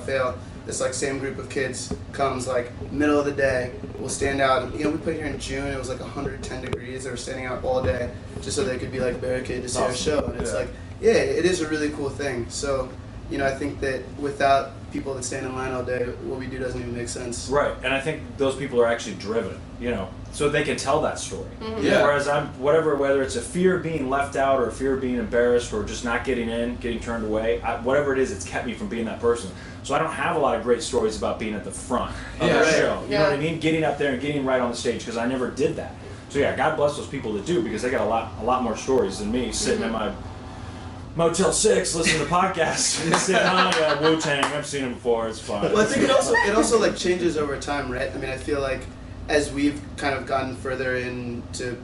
fail, this like same group of kids comes like middle of the day, we'll stand out, and we played here in June, it was like 110 degrees, they were standing out all day just so they could be like barricaded to see our show, and it's like, yeah, it is a really cool thing. So, I think that without people that stand in line all day, what we do doesn't even make sense. Right, and I think those people are actually driven, so they can tell that story. Mm-hmm. Yeah. Whereas whether it's a fear of being left out or a fear of being embarrassed or just not getting in, getting turned away, whatever it is, it's kept me from being that person. So I don't have a lot of great stories about being at the front of the show. You know what I mean? Getting up there and getting right on the stage, because I never did that. So yeah, God bless those people that do, because they got a lot more stories than me sitting in my Motel 6, listening to podcasts, sitting on Wu-Tang. I've seen them before. It's fun. Well, I think it also like changes over time, right? I mean, I feel like as we've kind of gotten further into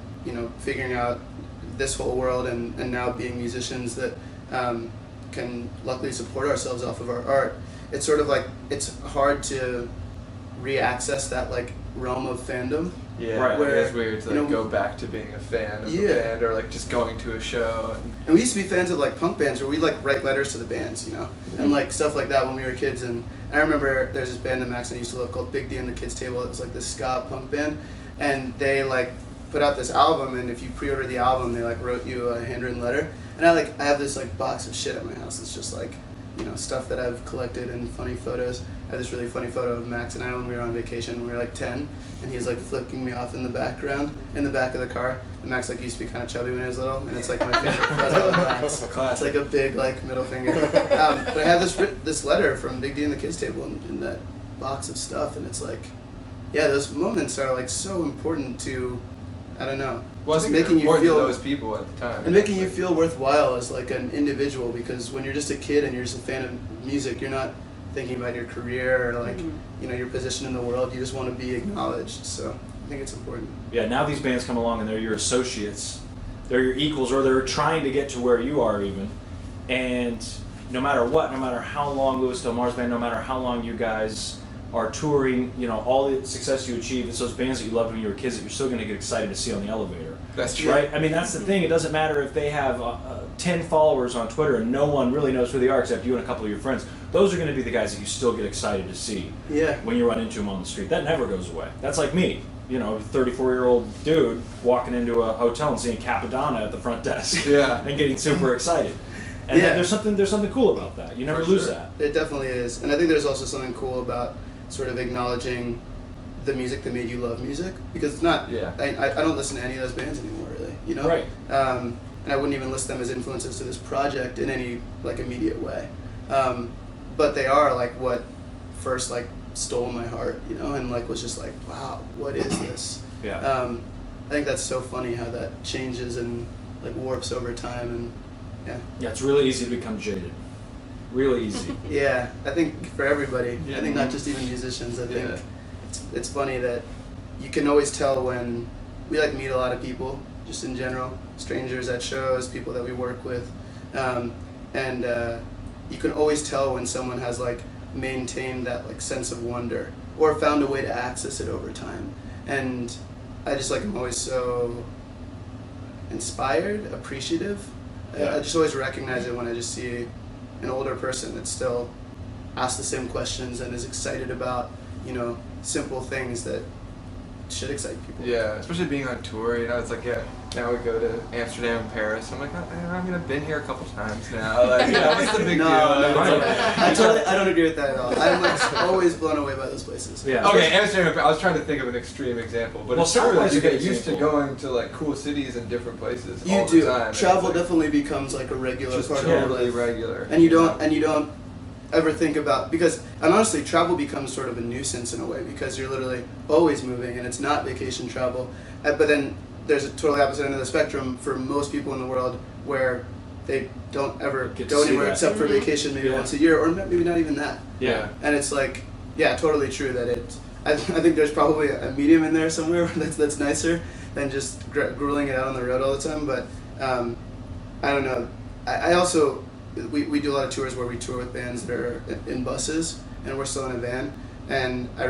figuring out this whole world and now being musicians that can luckily support ourselves off of our art, it's sort of like it's hard to re-access that like realm of fandom. Yeah, right. Where, it's weird to go back to being a fan of a band or like just going to a show. And we used to be fans of like punk bands where we like write letters to the bands, and like stuff like that when we were kids. And I remember there's this band that Max and I used to love called Big D and the Kids Table. It was like this ska punk band, and they like put out this album, and if you pre-order the album, they like wrote you a handwritten letter. And I have this like box of shit at my house. It's just like stuff that I've collected and funny photos. I have this really funny photo of Max and I when we were on vacation when we were like 10, and he's like flicking me off in the background, in the back of the car. And Max like used to be kind of chubby when he was little, and it's like my favorite photo of Max. It's like a big like middle finger. But I have this letter from Big D and the Kids Table in that box of stuff, and it's like, yeah, those moments are like so important to, I don't know. Well, I think making you feel to those people at the time, and making you feel worthwhile as like an individual, because when you're just a kid and you're just a fan of music, you're not thinking about your career or like your position in the world. You just want to be acknowledged. So I think it's important. Yeah, now these bands come along and they're your associates, they're your equals, or they're trying to get to where you are even. And no matter what, no matter how long Louis Del Mar's band, no matter how long you guys are touring, all the success you achieve, it's those bands that you loved when you were kids that you're still going to get excited to see on the elevator. That's true. Right? I mean, that's the thing. It doesn't matter if they have 10 followers on Twitter and no one really knows who they are except you and a couple of your friends. Those are going to be the guys that you still get excited to see when you run into them on the street. That never goes away. That's like me, a 34-year-old dude walking into a hotel and seeing Capadonna at the front desk and getting super excited. And there's something cool about that. You never lose that. It definitely is. And I think there's also something cool about sort of acknowledging the music that made you love music, because it's not. I don't listen to any of those bands anymore, really. Right. And I wouldn't even list them as influences to this project in any like immediate way. But they are like what first like stole my heart, and like was just like, wow, what is this? I think that's so funny how that changes and like warps over time, and it's really easy to become jaded. Really easy. Yeah, I think for everybody. I think not just even musicians. I think it's funny that you can always tell when we like meet a lot of people, just in general, strangers at shows, people that we work with, and you can always tell when someone has like maintained that like sense of wonder or found a way to access it over time. And I just like am always so inspired, appreciative. I just always recognize it when I just see an older person that still asks the same questions and is excited about, simple things that should excite people. Yeah, especially being on tour, it's like, now we go to Amsterdam and Paris. I'm like, I've been here a couple times now. Like, what's the big deal? I don't agree with that at all. I'm like always blown away by those places. Yeah. Okay, Amsterdam. I was trying to think of an extreme example, but it's true that you get used to going to like cool cities and different places all the time. Travel definitely becomes like a regular part of your life. Totally regular. And you don't ever think about, and honestly, travel becomes sort of a nuisance in a way, because you're literally always moving and it's not vacation travel. But then there's a totally opposite end of the spectrum for most people in the world where they don't ever go anywhere except for vacation maybe once a year, or maybe not even that. Yeah. And it's like, totally true that I think there's probably a medium in there somewhere that's nicer than just grueling it out on the road all the time. But I don't know. I also, we do a lot of tours where we tour with bands that are in buses and we're still in a van, and I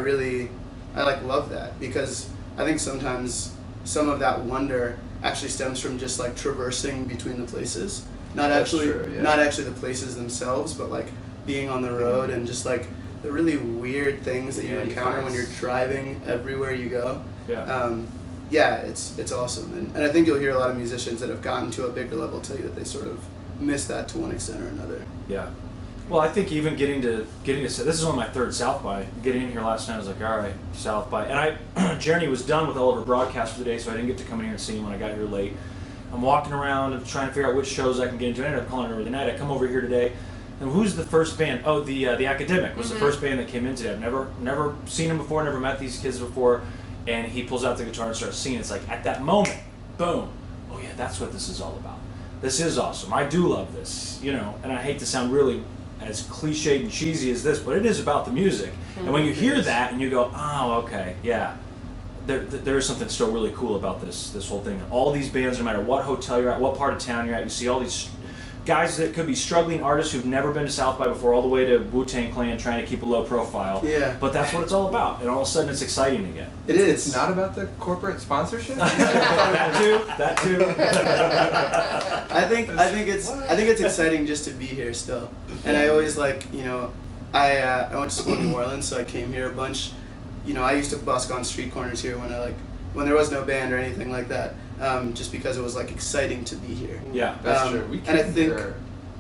like love that, because I think sometimes some of that wonder actually stems from just like traversing between the places, not actually the places themselves, but like being on the road and just like the really weird things that you encounter when you're driving everywhere you go. Yeah. It's awesome, and I think you'll hear a lot of musicians that have gotten to a bigger level tell you that they sort of miss that to one extent or another. Yeah. Well, I think even getting to this is only my third South by. Getting in here last night, I was like, all right, South by. And Jeriney was done with all of her broadcasts for the day, so I didn't get to come in here and see him when I got here late. I'm walking around and trying to figure out which shows I can get into. I ended up calling it over the night. I come over here today, and who's the first band? Oh, the Academic was the first band that came in today. I've never seen him before, never met these kids before, and he pulls out the guitar and starts singing. It's like at that moment, boom. Oh yeah, that's what this is all about. This is awesome. I do love this, you know. And I hate to sound really as cliched and cheesy as this, but it is about the music. And when you hear that and you go, oh, okay, yeah, there is something still really cool about this whole thing. All these bands, no matter what hotel you're at, what part of town you're at, you see all these guys that could be struggling artists who've never been to South by before, all the way to Wu-Tang Clan trying to keep a low profile. Yeah. But that's what it's all about, and all of a sudden it's exciting again. It is. It's not about the corporate sponsorship. That too. I think it's exciting just to be here still, and I always like, you know, I went to school in New Orleans, so I came here a bunch. You know, I used to busk on street corners here when there was no band or anything like that, just because it was like exciting to be here. Yeah, that's true.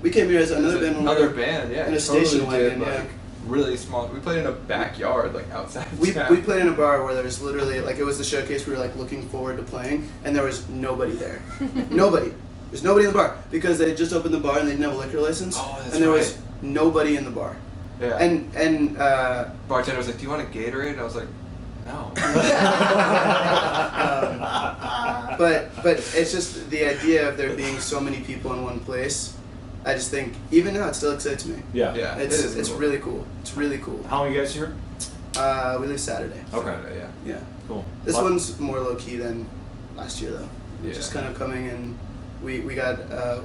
We came here as another band. Yeah, in a station wagon. Like, really small. We played in a backyard, like outside. We played in a bar where there was literally like it was the showcase we were like looking forward to playing, and there was nobody there. Nobody. There's nobody in the bar because they had just opened the bar and they didn't have a liquor license. Oh, that's and there was nobody in the bar. Yeah. And bartender was like, "Do you want a Gatorade?" And I was like, "No." But it's just the idea of there being so many people in one place. I just think even now it still excites me. Yeah. It's cool. really cool. It's really cool. How long are you guys here? We leave Saturday. Okay. Saturday, Yeah. Cool. This one's more low key than last year though. Yeah. Just kind of coming in. We got a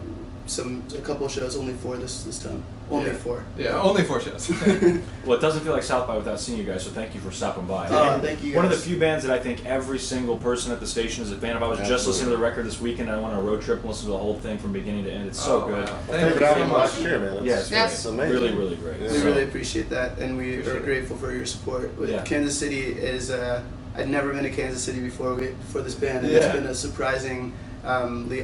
couple shows, only 4 this time. Only 4. Yeah, only 4 shows. Well, it doesn't feel like South by without seeing you guys, so thank you for stopping by. Thank you guys. One of the few bands that I think every single person at the station is a fan of. I was just listening to the record this weekend. I went on a road trip and listened to the whole thing from beginning to end. It's so good. Wow. Thank you very much. Last year, man. Yeah, it's That's amazing. really, really great. Yeah. We really appreciate that, and we are grateful for your support. Yeah. Kansas City is. I'd never been to Kansas City before this band, and it's been a surprisingly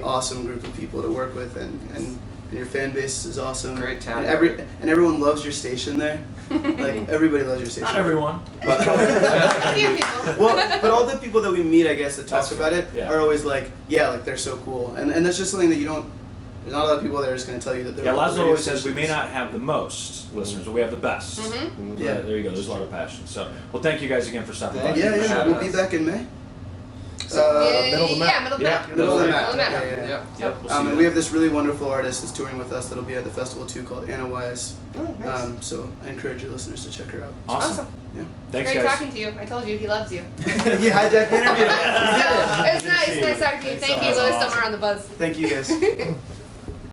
awesome group of people to work with, and your fan base is awesome. Great town. And everyone loves your station there. Like everybody loves your station. Not everyone. But all the people that we meet, I guess, that talk about it are always like, like they're so cool, and that's just something that you don't. There's not a lot of people that are just going to tell you that they're. Yeah, Laszlo always says we may not have the most listeners, but we have the best. Yeah, there you go. There's a lot of passion. So, well, thank you guys again for stopping by. Yeah. We'll be back in May. Middle of the map. Middle of the map. Yeah. Yep, we'll see And you we have this really wonderful artist that's touring with us that'll be at the festival too, called Anna Wise. Oh, nice. So I encourage your listeners to check her out. Awesome. Yeah. Thanks, Great guys. talking to you. I told you he loves you. You hijacked the interview. It's nice talking to you. Thank you. Lewis, somewhere on the buzz. Thank you guys.